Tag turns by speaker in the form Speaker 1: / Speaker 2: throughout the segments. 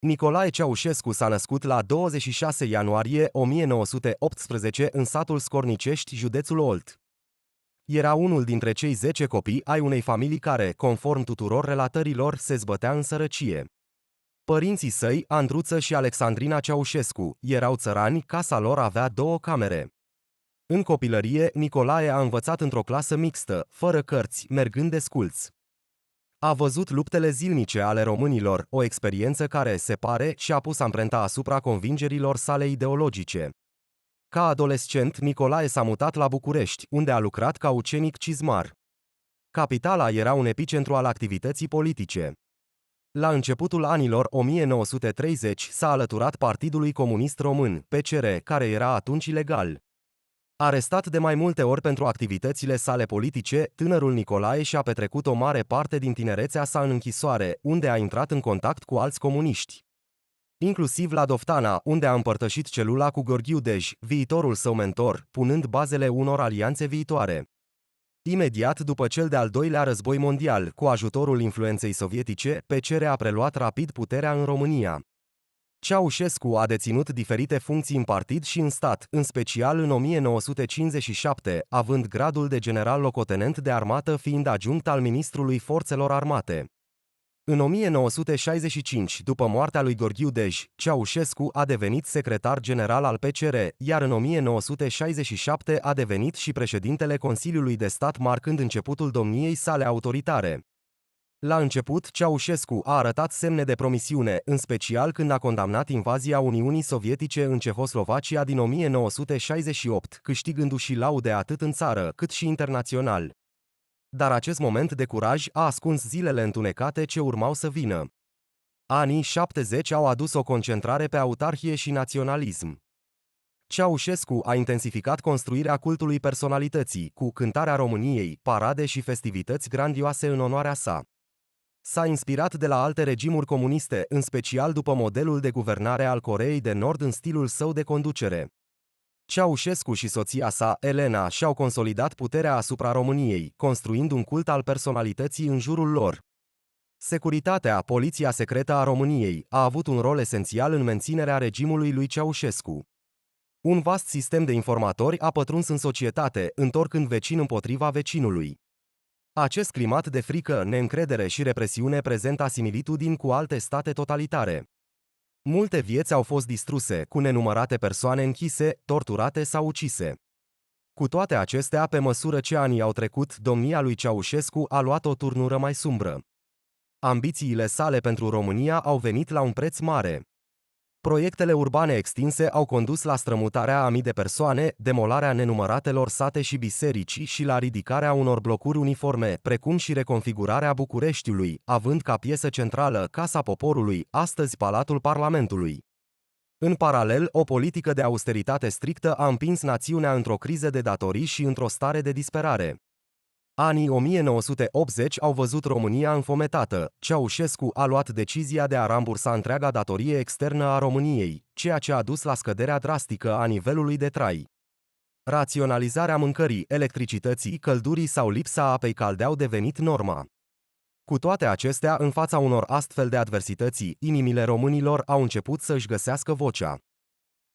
Speaker 1: Nicolae Ceaușescu s-a născut la 26 ianuarie 1918 în satul Scornicești, județul Olt. Era unul dintre cei 10 copii ai unei familii care, conform tuturor relatărilor, se zbătea în sărăcie. Părinții săi, Andruță și Alexandrina Ceaușescu, erau țărani, casa lor avea 2 camere. În copilărie, Nicolae a învățat într-o clasă mixtă, fără cărți, mergând desculț. A văzut luptele zilnice ale românilor, o experiență care, se pare, și-a pus amprenta asupra convingerilor sale ideologice. Ca adolescent, Nicolae s-a mutat la București, unde a lucrat ca ucenic cizmar. Capitala era un epicentru al activității politice. La începutul anilor 1930 s-a alăturat Partidului Comunist Român, PCR, care era atunci ilegal. Arestat de mai multe ori pentru activitățile sale politice, tânărul Nicolae și-a petrecut o mare parte din tinerețea sa în închisoare, unde a intrat în contact cu alți comuniști. Inclusiv la Doftana, unde a împărtășit celula cu Gheorghiu Dej, viitorul său mentor, punând bazele unor alianțe viitoare. Imediat după cel de-al doilea război mondial, cu ajutorul influenței sovietice, PCR a preluat rapid puterea în România. Ceaușescu a deținut diferite funcții în partid și în stat, în special în 1957, având gradul de general locotenent de armată, fiind adjunct al ministrului forțelor armate. În 1965, după moartea lui Gheorghiu Dej, Ceaușescu a devenit secretar general al PCR, iar în 1967 a devenit și președintele Consiliului de Stat, marcând începutul domniei sale autoritare. La început, Ceaușescu a arătat semne de promisiune, în special când a condamnat invazia Uniunii Sovietice în Cehoslovacia din 1968, câștigându-și laude atât în țară, cât și internațional. Dar acest moment de curaj a ascuns zilele întunecate ce urmau să vină. Anii 70 au adus o concentrare pe autarhie și naționalism. Ceaușescu a intensificat construirea cultului personalității, cu cântarea României, parade și festivități grandioase în onoarea sa. S-a inspirat de la alte regimuri comuniste, în special după modelul de guvernare al Coreei de Nord în stilul său de conducere. Ceaușescu și soția sa, Elena, și-au consolidat puterea asupra României, construind un cult al personalității în jurul lor. Securitatea, poliția secretă a României, a avut un rol esențial în menținerea regimului lui Ceaușescu. Un vast sistem de informatori a pătruns în societate, întorcând vecin împotriva vecinului. Acest climat de frică, neîncredere și represiune prezenta similitudini cu alte state totalitare. Multe vieți au fost distruse, cu nenumărate persoane închise, torturate sau ucise. Cu toate acestea, pe măsură ce anii au trecut, domnia lui Ceaușescu a luat o turnură mai sumbră. Ambițiile sale pentru România au venit la un preț mare. Proiectele urbane extinse au condus la strămutarea a mii de persoane, demolarea nenumăratelor sate și biserici și la ridicarea unor blocuri uniforme, precum și reconfigurarea Bucureștiului, având ca piesă centrală Casa Poporului, astăzi Palatul Parlamentului. În paralel, o politică de austeritate strictă a împins națiunea într-o criză de datorii și într-o stare de disperare. Anii 1980 au văzut România înfometată. Ceaușescu a luat decizia de a rambursa întreaga datorie externă a României, ceea ce a dus la scăderea drastică a nivelului de trai. Raționalizarea mâncării, electricității, căldurii sau lipsa apei calde au devenit norma. Cu toate acestea, în fața unor astfel de adversități, inimile românilor au început să își găsească vocea.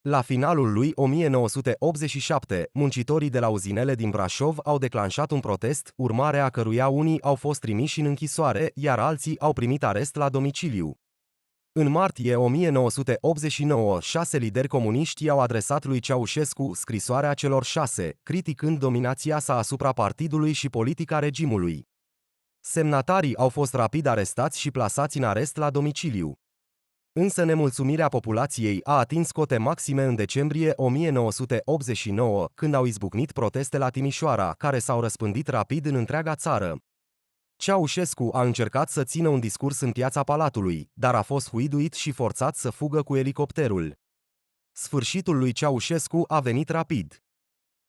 Speaker 1: La finalul lui 1987, muncitorii de la uzinele din Brașov au declanșat un protest, urmare a căruia unii au fost trimiși în închisoare, iar alții au primit arest la domiciliu. În martie 1989, 6 lideri comuniști i-au adresat lui Ceaușescu scrisoarea celor 6, criticând dominația sa asupra partidului și politica regimului. Semnatarii au fost rapid arestați și plasați în arest la domiciliu. Însă nemulțumirea populației a atins cote maxime în decembrie 1989, când au izbucnit proteste la Timișoara, care s-au răspândit rapid în întreaga țară. Ceaușescu a încercat să țină un discurs în piața Palatului, dar a fost huiduit și forțat să fugă cu elicopterul. Sfârșitul lui Ceaușescu a venit rapid.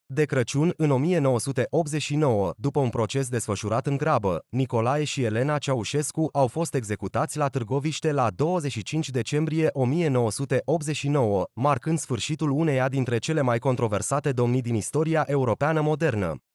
Speaker 1: De Crăciun, în 1989, după un proces desfășurat în grabă, Nicolae și Elena Ceaușescu au fost executați la Târgoviște la 25 decembrie 1989, marcând sfârșitul uneia dintre cele mai controversate domnii din istoria europeană modernă.